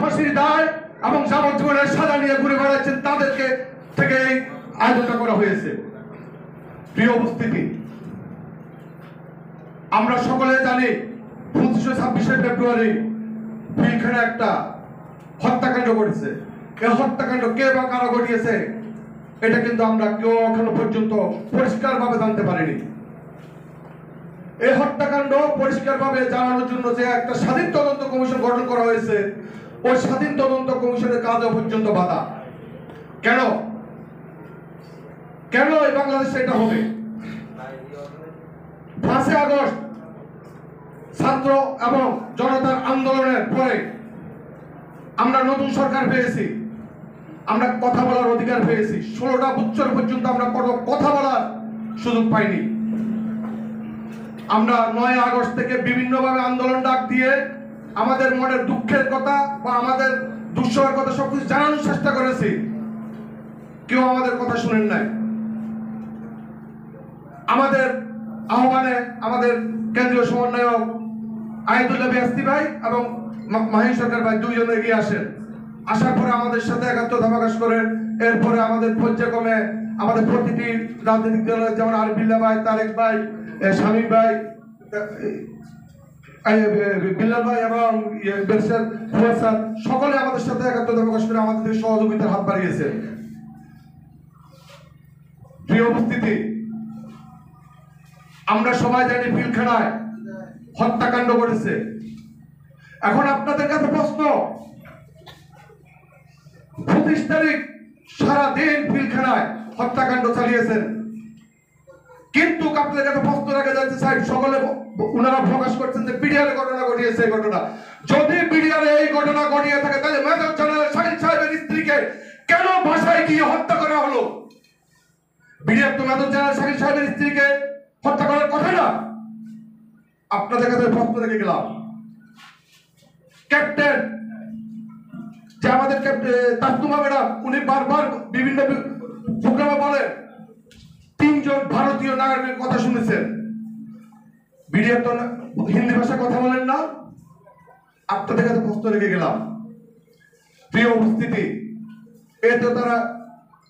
ফাঁসির দায় এবং যাবজ্জীবনের সাজা নিয়ে ঘুরে বেড়াচ্ছেন তাদেরকে থেকে এই আয়োজনটা করা হয়েছে। প্রিয় উপস্থিতি, আমরা সকলে জানি 25-26 ফেব্রুয়ারি পিলখানা একটা হত্যাকাণ্ড ঘটেছে। এই হত্যাকাণ্ড কে বা কারা ঘটিয়েছে এটা কিন্তু আমরা কেউ এখনো পর্যন্ত পরিষ্কারভাবে জানতে পারিনি। এই হত্যাকাণ্ড পরিষ্কারভাবে জানানোর জন্য যে একটা স্বাধীন তদন্ত কমিশন গঠন করা হয়েছে, ওই স্বাধীন তদন্ত কমিশনের কাজও পর্যন্ত বাধা। কেন কেন এই বাংলাদেশে এটা হবে? 5 আগস্ট ছাত্র এবং জনতার আন্দোলনের পরে আমরা নতুন সরকার পেয়েছি, আমরা কথা বলার অধিকার পেয়েছি। 16টা বছর পর্যন্ত আমরা কোনো কথা বলার সুযোগ পাইনি। আমরা 9 আগস্ট থেকে বিভিন্নভাবে আন্দোলন ডাক দিয়ে আমাদের মনের দুঃখের কথা বা আমাদের দুঃসময়ের কথা সবকিছু জানানোর চেষ্টা করেছি, কেউ আমাদের কথা শুনেন নাই। আমাদের আহ্বানে আমাদের কেন্দ্রীয় সমন্বয়ক আয়াতুল্লাহ বিয়াস্তি ভাই এবং মাহিন সরকার ভাই দুইজন এগিয়ে আসেন। আসার পরে আমাদের সাথে একাত্মতা প্রকাশ করেন। এরপরে আমাদের পর্যায়ক্রমে আমাদের প্রতিটি রাজনৈতিক দল যেমন আরবিল্লাহ ভাই, তারেক ভাই, শামীম ভাই, বিল্লাল ভাই এবং সকলে আমাদের সাথে একাত্মতা প্রকাশ করে আমাদের সহযোগিতার হাত বাড়িয়েছে। প্রিয় উপস্থিতি, আমরা সবাই জানি পিলখানায় হত্যাকাণ্ড ঘটেছে। এখন আপনাদের কাছে প্রশ্ন, 25 তারিখ সারাদিন পিলখানায় হত্যাকাণ্ড চালিয়েছেন, কিন্তু আপনাদের কাছে প্রশ্ন রাখা যাচ্ছে সাহেব, সকলে ওনারা প্রকাশ করছেন যে বিডিআর ঘটনা ঘটিয়েছে। এই ঘটনা যদি বিডিআর এই ঘটনা ঘটিয়ে থাকে তাহলে মেজর জেনারেল শাহিন সাহেবের স্ত্রীকে কেন ভাষায় গিয়ে হত্যা করা হলো? বিডিআর তো মেজর জেনারেল শাহিন সাহেবের স্ত্রীকে হত্যা করার কথা না। আপনাদের কাছে প্রশ্ন রেখে গেলাম, ক্যাপ্টেন যে আমাদের তাসনুমা ম্যাডাম, উনি বারবার বিভিন্ন প্রোগ্রামে বলেন 3 জন ভারতীয় নাগরিকের কথা শুনেছেন। বিডিআর তো হিন্দি ভাষায় কথা বলেন না। আপনাদের কাছে প্রশ্ন রেখে গেলাম। প্রিয় উপস্থিতি, এতে তারা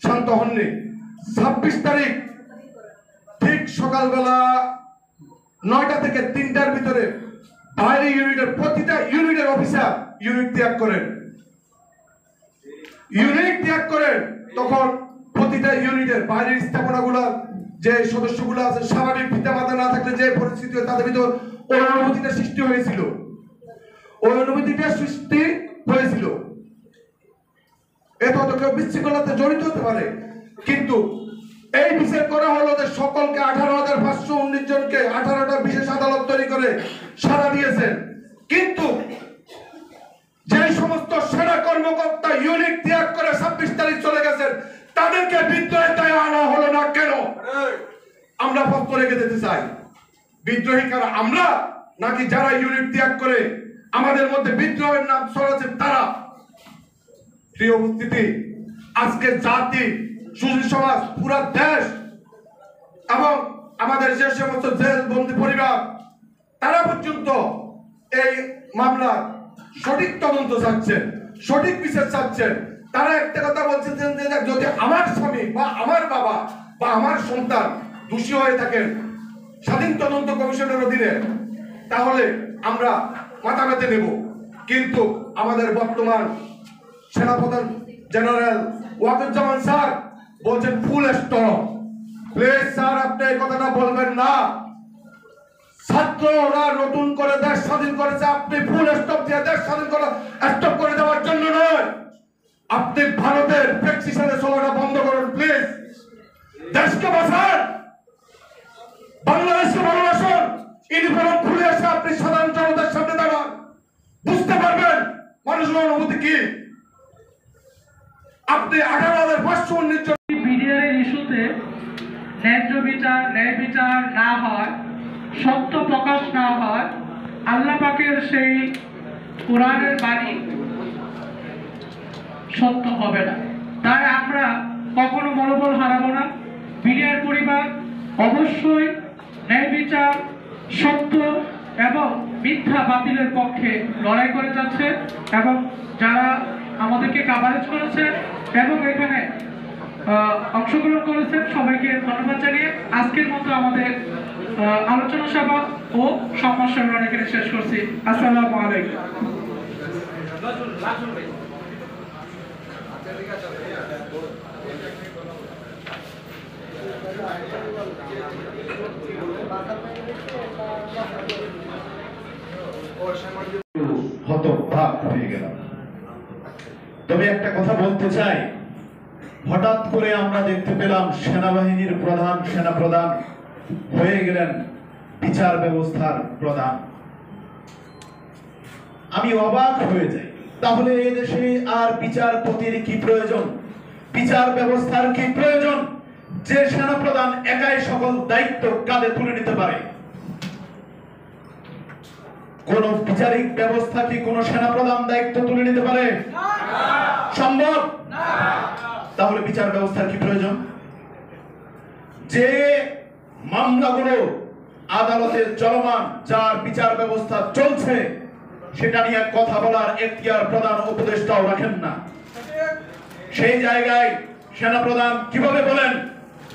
শান্ত হননি। 26 তারিখ ঠিক সকালবেলা 9টা থেকে 3টার ভিতরে বাইরে ইউনিটের প্রতিটা ইউনিটের অফিসার ইউনিট ত্যাগ করেন। তখন প্রতিটা ইউনিটের বাইরের স্থাপনাগুলো যে সদস্যগুলো আছে স্বাভাবিক পিতামাতা না থাকলে যে পরিস্থিতি তাদের ভিতর ওই অনুভূতিটা সৃষ্টি হয়েছিল। এত কেউ বিশৃঙ্খলাতে জড়িত হতে পারে, কিন্তু এই বিচার করা হলো যে সকলকে 18,519 জনকে 18টা বিশেষ আদালত তৈরি করে সাজা দিয়েছেন, কিন্তু যে সমস্ত সেনা কর্মকর্তা ইউনিট ত্যাগ করে 26 তারিখ চলে গেছেন তাদেরকে বিদ্রোহের দায়ে আনা হলো না কেন? আমরা প্রশ্ন রেখে দিতে চাই, বিদ্রোহী কারা, আমরা নাকি যারা ইউনিট ত্যাগ করে আমাদের মধ্যে বিদ্রোহের নাম ছড়াচ্ছে তারা? প্রিয় উপস্থিতি, আজকে জাতি, সুশীল সমাজ, পুরো দেশ এবং আমাদের যে সমস্ত জেলবন্দি পরিবার তারা পর্যন্ত এই মামলার সঠিক তদন্ত চাচ্ছেন, সঠিক বিচার চাচ্ছেন। তারা একটা কথা বলছেন যে যদি আমার স্বামী বা আমার বাবা বা আমার সন্তান দোষী হয়ে থাকেন স্বাধীন তদন্ত কমিশনের অধীনে, তাহলে আমরা মাথা পেতে নেব। কিন্তু আমাদের বর্তমান সেনাপ্রধান জেনারেল ওয়াকারুজ্জামান স্যার বলছেন ফুল স্টপ। প্লিজ স্যার, আপনি এই কথাটা বলবেন না। ছাত্ররা নতুন করে দেশ স্বাধীন করেছে, আপনি ফুল স্টপ দিয়ে দেশ স্বাধীন করা স্টপ করে দেওয়ার জন্য নয়। আপনি ভারতের প্রেসক্রিপশনে চলাটা বন্ধ করুন প্লিজ। দেশকে বাঁচান, বাংলাদেশকে ভালোবাসুন। ইউনিফর্ম খুলে এসে আপনি সাধারণ জনতার সামনে দাঁড়ান, বুঝতে পারবেন মানুষের অনুভূতি কি। আপনি 18,519 জন বিডিআর ইস্যুতে ন্যায় বিচার না হয়, সত্য প্রকাশ না হয়, আল্লাহ পাকের সেই কোরআনের বাণী সত্য হবে না। তাই আমরা কখনো মনোবল হারাবো না। বিডিআর পরিবার অবশ্যই ন্যায় বিচার, সত্য এবং মিথ্যা বাতিলের পক্ষে লড়াই করে যাচ্ছে এবং যারা আমাদেরকে কাভারেজ করেছে এবং এখানে অংশগ্রহণ করেছেন সবাইকে ধন্যবাদ জানিয়ে আজকের মতো আমাদের আলোচনা সভা ও সম্মান সম্মেলন এখানে শেষ করছি। আসসালামু আলাইকুম। হতবাক হয়ে গেলাম। তবে একটা কথা বলতে চাই, হঠাৎ করে আমরা দেখতে পেলাম সেনাবাহিনীর প্রধান সেনাপ্রধান হয়ে গেলেন বিচার ব্যবস্থার প্রধান। আমি অবাক হয়ে যাই, তাহলে এই দেশে আর বিচারপতির কি প্রয়োজন, বিচার ব্যবস্থার কি প্রয়োজন যে সেনাপ্রধান একাই সকল দায়িত্ব কাঁধে তুলে নিতে পারে? কোন বিচারিক ব্যবস্থা কি কোন সেনাপ্রধান দায়িত্ব তুলে নিতে পারে? সম্ভব? তাহলে বিচার ব্যবস্থার কি প্রয়োজন? যে মামলাগুলো আদালতে চলমান, যার বিচার ব্যবস্থা চলছে, সেটা নিয়ে কথা বলার এখতিয়ার প্রধান উপদেষ্টাও রাখেন না। সেই জায়গায় সেনাপ্রধান কিভাবে বলেন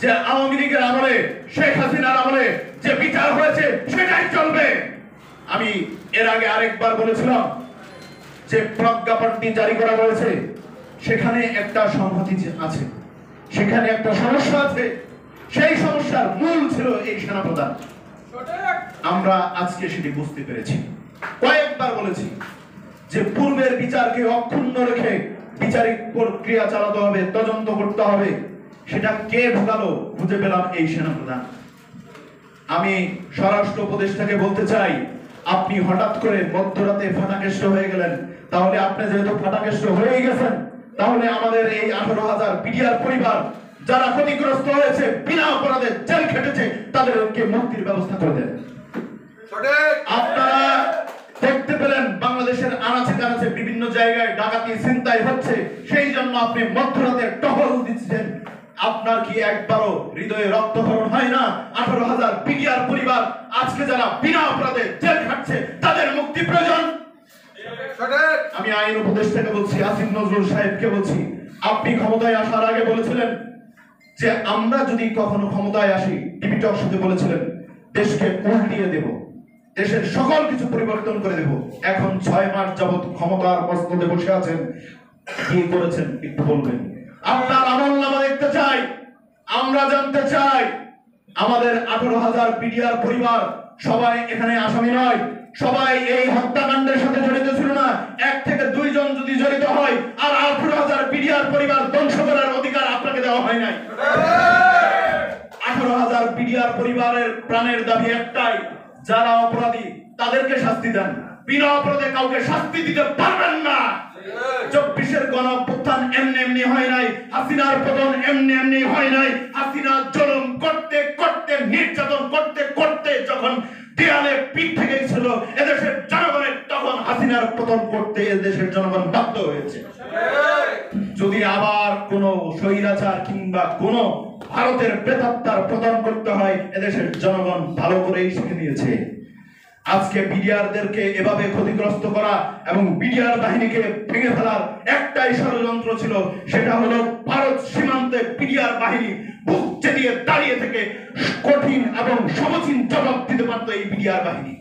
যে আওয়ামী লীগের আমলে, শেখ হাসিনার আমলে যে বিচার হয়েছে সেটাই চলবে? আমি এর আগে আরেকবার বলেছিলাম যে প্রজ্ঞাপনটি জারি করা হয়েছে, সেখানে একটা সংহতি আছে, সেখানে একটা সমস্যা আছে। সেই সমস্যার মূল ছিল এই সেনাপ্রধান। আমরা আজকে সেটি বুঝতে পেরেছি। কয়েকবার বলেছি যে পূর্বের বিচারকে অক্ষুণ্ণ রেখে বিচারিক প্রক্রিয়া চালাতে হবে, তদন্ত করতে হবে। সেটা কে ঢোকালো? খুঁজে পেলাম এই সেনাপ্রধান। আমি স্বরাষ্ট্র উপদেষ্টাকে বলতে চাই, আপনি হঠাৎ করে মধ্যরাতে ফাটাকেষ্ট হয়ে গেলেন। তাহলে আপনি যেহেতু ফাটাকেষ্ট হয়ে গেছেন, তাহলে আমাদের এই 18,000 বিডিআর পরিবার যারা ক্ষতিগ্রস্ত হয়েছে, বিনা অপরাধে জেল খেটেছে, তাদেরকে মুক্তির ব্যবস্থা করে দেন। আপনারা দেখতে পেলেন বাংলাদেশের আনাচে কানাচে বিভিন্ন জায়গায় ডাকাতি ছিনতাই হচ্ছে, সেই জন্য আপনি মধ্যরাতে টহল দিচ্ছেন। আপনার কি একবারও হৃদয়ে রক্তক্ষরণ হয় না? 18,000 বিডিআর পরিবার আজকে যারা বিনা অপরাধে জেল খাটছে, তাদের মুক্তি প্রয়োজন। আমি আইন উপদেষ্টাকে বলছি, আসিফ নজরুল সাহেবকে বলছি, আপনি ক্ষমতায় আসার আগে বলেছিলেন যে আমরা যদি কখনো ক্ষমতায় আসি, টিভি টক শোতে বলেছিলেন দেশকে উল্টিয়ে দেব, দেশের সকল কিছু পরিবর্তন করে দেব। এখন 6 মাস যাবত ক্ষমতার মস্তদে বসে আছেন, কি করেছেন একটু বলবেন? আপনার আমলনামা দেখতে চাই, আমরা জানতে চাই। আমাদের 18,000 বিডিআর পরিবার সবাই এখানে আসামি নয়, সবাই এই হত্যাকাণ্ডের সাথে জড়িত ছিল না। 1 থেকে 2 জন যদি জড়িত হয়, আর 18,000 বিডিআর পরিবার ধ্বংস করার অধিকার আপনাকে দেওয়া হয় নাই। 18,000 বিডিআর পরিবারের প্রাণের দাবি একটাই, যারা অপরাধী তাদেরকে শাস্তি দেন, বিনা অপরাধে কাউকে শাস্তি দিতে পারবেন না। 24-এর গণঅভ্যুত্থান এমনি এমনি হয় নাই, হাসিনার পতন এমনি এমনি হয় নাই। হাসিনা জুলুম করতে করতে, নির্যাতন করতে করতে যখন দেয়ালে পিঠ থেকে ছিল এদেশের জনগণের, তখন হাসিনার পতন করতে এদেশের জনগণ বাধ্য হয়েছে। যদি আবার কোন স্বৈরাচার কিংবা কোন ভারতের প্রেতাত্মার পতন করতে হয়, এদেশের জনগণ ভালো করেই শিখে নিয়েছে। আজকে বিডিআরদেরকে এভাবে ক্ষতিগ্রস্ত করা এবং বিডিআর বাহিনীকে ভেঙে ফেলার একটাই ষড়যন্ত্র ছিল, সেটা হলো ভারত সীমান্তে বিডিআর বাহিনী বুক চেতিয়ে দাঁড়িয়ে থেকে কঠিন এবং সমীচীন জবাব দিতে পারত এই বিডিআর বাহিনী।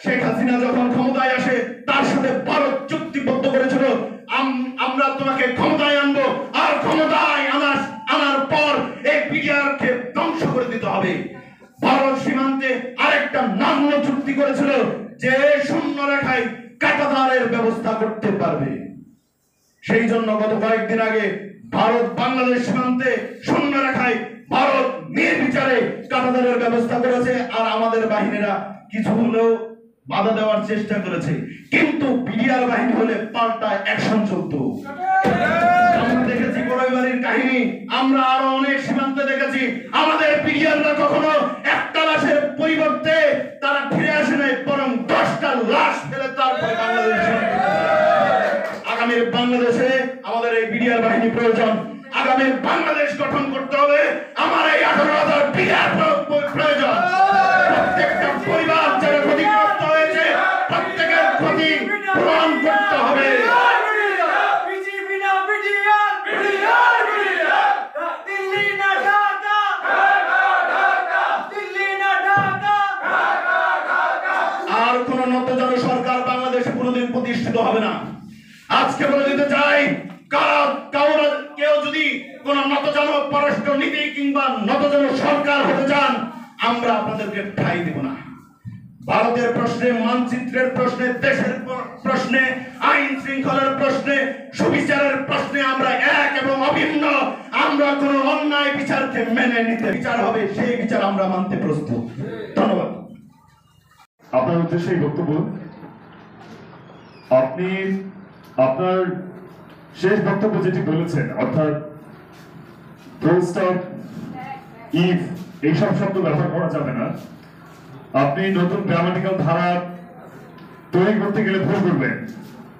শেখ হাসিনা যখন ক্ষমতায় আসে, তার সাথে ভারত চুক্তিবদ্ধ করেছিল, আমরা তোমাকে ক্ষমতায় আনবো, আর ক্ষমতায় আনার পর এই বিডিআরকে ধ্বংস করে দিতে হবে। ভারত সীমান্তে আরেকটা নাম্য চুক্তি করেছিল যে শূন্য রেখায় কাঁটাতারের ব্যবস্থা করতে পারবে। সেই জন্য গত কয়েকদিন আগে ভারত বাংলাদেশ সীমান্তে শূন্য রেখায় ভারত নির্বিচারে কাঁটাতারের ব্যবস্থা করেছে, আর আমাদের বাহিনীরা কিছু হলেও বাধা দেওয়ার চেষ্টা করেছে। কিন্তু বিডিআর বাহিনী হলে পাল্টা অ্যাকশন চলতো। আমরা দেখেছি বড়ইবাড়ির কাহিনী, আমরা আরো অনেক সীমান্তে দেখেছি। আমাদের বিডিআররা কখনো একটা লাশের পরিবর্তে তারা ফিরে আসে নাই, বরং 10টা লাশ ফেলে তারপরে বাংলাদেশে। আগামী বাংলাদেশে আমাদের এই বিডিআর বাহিনী প্রয়োজন। আগামী বাংলাদেশ গঠন করতে হলে আমার এই 18,000 বিডিআর প্রয়োজন। প্রত্যেকটা পরিবার যারা ক্ষতিগ্রস্ত হবে না। আজকে বলে দিতে চাই, কেউ যদি কোন নতজানু পররাষ্ট্র নীতি কিংবা নতজানু সরকার হতে চান, আমরা আপনাদেরকে ঠাঁই দিব না। ভারতের প্রশ্নে, মানচিত্রের প্রশ্নে, দেশের প্রশ্নে, আইন শৃঙ্খলার প্রশ্নে, সুবিচারের প্রশ্নে আমরা এক এবং অভিন্ন। আমরা কোন অন্যায় বিচারকে মেনে নিতে, বিচার হবে সেই বিচার আমরা মানতে প্রস্তুত। ধন্যবাদ। আপনার উদ্দেশ্যে এই বক্তব্য। আপনি আপনার শেষ বক্তব্য যেটি বলেছেন, অর্থাৎ ইফ এইসব শব্দ ব্যবহার করা যাবে না। আপনি নতুন গ্রামাটিক্যাল ধারা তৈরি করতে গেলে ভুল করবেন।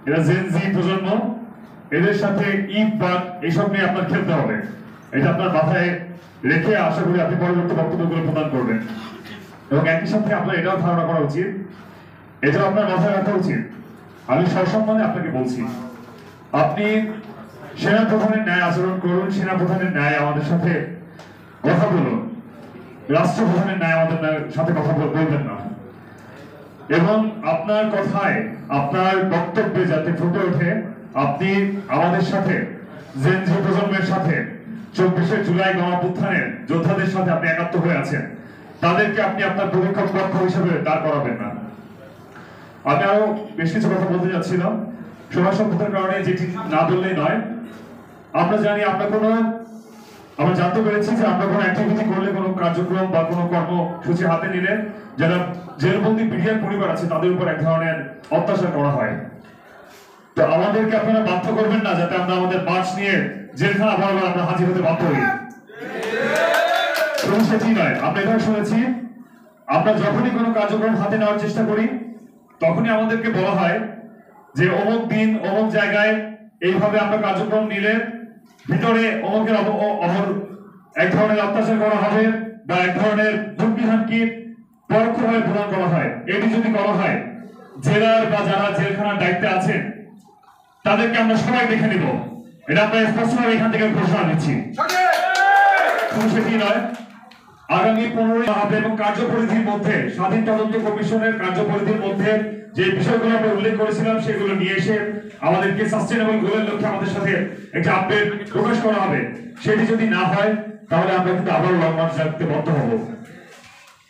এরা জেন জি প্রজন্ম, এদের সাথে ইফ বা এইসব নিয়ে আপনার খেলতে হবে। এটা আপনার মাথায় রেখে আশা করি আপনি পরবর্তী বক্তব্যগুলো প্রদান করবেন। এবং একই সাথে আপনার এটাও ধারণা করা উচিত, এটাও আপনার মাথায় রাখা উচিত, আমি সসম্মানে আপনাকে বলছি, আপনি সেনাপ্রধানের ন্যায় আচরণ করুন, সেনাপ্রধানের ন্যায় আমাদের সাথে কথা বলুন, রাষ্ট্রপ্রধানের ন্যায় আমাদের সাথে কথা বলবেন না। এবং আপনার কথায়, আপনার বক্তব্যে যাতে ফুটে ওঠে আপনি আমাদের সাথে, জেনজি প্রজন্মের সাথে, 24শে জুলাই গণঅভ্যুত্থানের যোদ্ধাদের সাথে আপনি একাত্ম হয়ে আছেন, তাদেরকে আপনি আপনার পক্ষ হিসেবে দাঁড় করাবেন না। আমি আরো বেশ কিছু কথা বলতে যাচ্ছিলাম, সময় স্বল্পতার কারণে যেটি না বললেই নয়। আমরা জানি আমরা জানতে পেরেছি যে আমরা কোনো অ্যাক্টিভিটি করলে, কোনো কার্যক্রম বা কোনো কর্মসূচি হাতে নিলে যারা জেলবন্দি বিডিআর পরিবার আছে তাদের উপর এক ধরনের অত্যাচার করা হয়। তো আমাদেরকে আপনারা বাধ্য করবেন না যাতে আমরা আমাদের মার্চ নিয়ে জেলখানা বরাবর আমরা হাজির হতে বাধ্য হই। শুধু সেটি নয়, আমরা এটাও শুনেছি আমরা যখনই কোনো কার্যক্রম হাতে নেওয়ার চেষ্টা করি তখনই আমাদেরকে বলা হয় যে অমুক দিন অমুক জায়গায় এইভাবে আমরা কার্যক্রম নিলে ভিতরে অমুকের এক ধরনের অত্যাচার করা হবে বা এক ধরনের হুমকি ধামকি পরোক্ষভাবে প্রদান করা হয়। এটি যদি করা হয়, জেলার বা যারা জেলখানার দায়িত্বে আছেন তাদেরকে আমরা সবাই দেখে নিব। এটা আমরা স্পষ্টভাবে এখান থেকে ঘোষণা দিচ্ছি। শুধু সেটি নয়, আগামী 15 হবে এবং কার্যপরিধির মধ্যে, স্বাধীন তদন্ত কমিশনের কার্যপরিধির মধ্যে যে বিষয়গুলো আমরা উল্লেখ করেছিলাম সেগুলো নিয়ে এসে আমাদেরকে সাস্টেনেবল গোলের লক্ষ্যে আমাদের সাথে একটা আপডেট প্রকাশ করা হবে। সেটি যদি না হয় তাহলে আমরা কিন্তু আবার লং মার্চ রাখতে বাধ্য হব।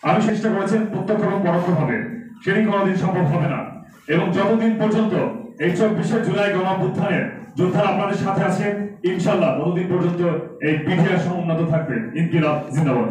আমি চেষ্টা করেছেন প্রত্যক্ষ এবং পরোক্ষভাবে, সেটি কোনোদিন সম্ভব হবে না। এবং যতদিন পর্যন্ত এই 24শে জুলাই গণঅভ্যুত্থানের যোদ্ধারা আপনাদের সাথে আছে, ইনশাআল্লাহ ততদিন পর্যন্ত এই বিডিআর সমুন্নত থাকবে। ইনকিলাব জিন্দাবাদ।